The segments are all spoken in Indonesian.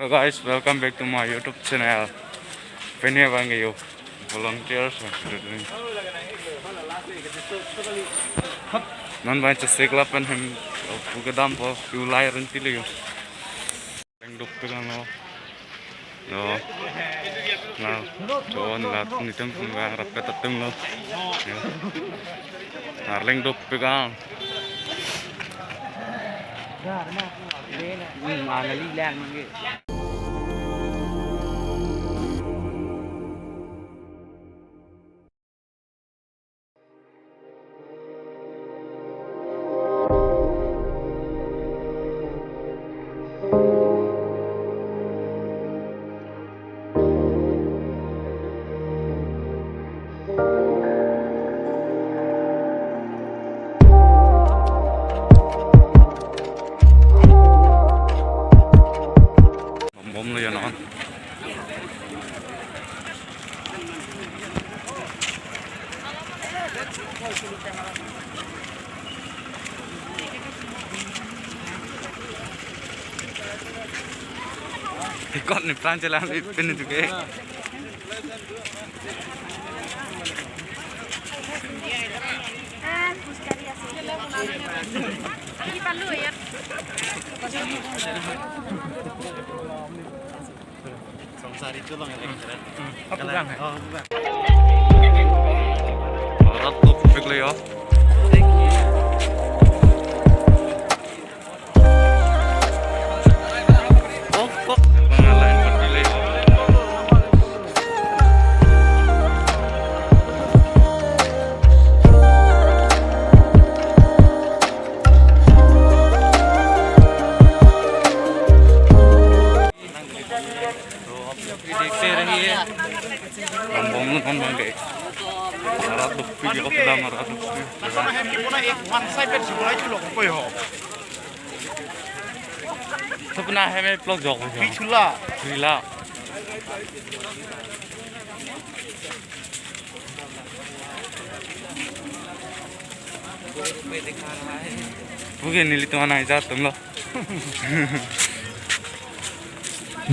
Hello guys, welcome back to my YouTube channel. Penny bang you volunteers. Non baca sekolah pen hem buka dampo ulai renti lagi. Lengduk pegang lo. No, nah, coba lihat ni tempat yang rapat tetap lo. Nah, lengduk pegang. Mana lilang mungkin. Bom lo ya non. Ikut nih plan jalan ini juga. Sari itu bang yang Apa bang? Oh, bang. Ratu publik lo ya. Oh, kok pengalaman pergi lo. देखते रहिए हम बम बंगे मारा तो वीडियो को दा मारा तो Sana hem di mana एक वन साइड पे सिमुलाई चलो कोई हो सपना है मैं ब्लॉग जॉग हो पिछला ढीला बुगे नीली तो आना है जा तुम लोग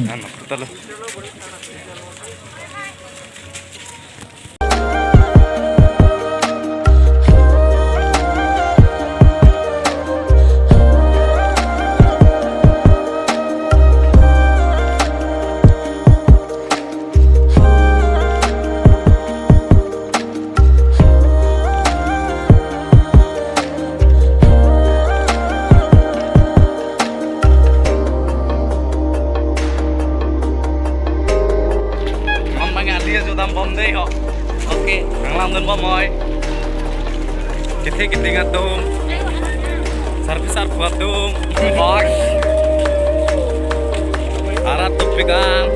ना पता लो bom đây họ ok đang làm gần bom rồi kita ingat dong servisar buat dong box arah tuh pegang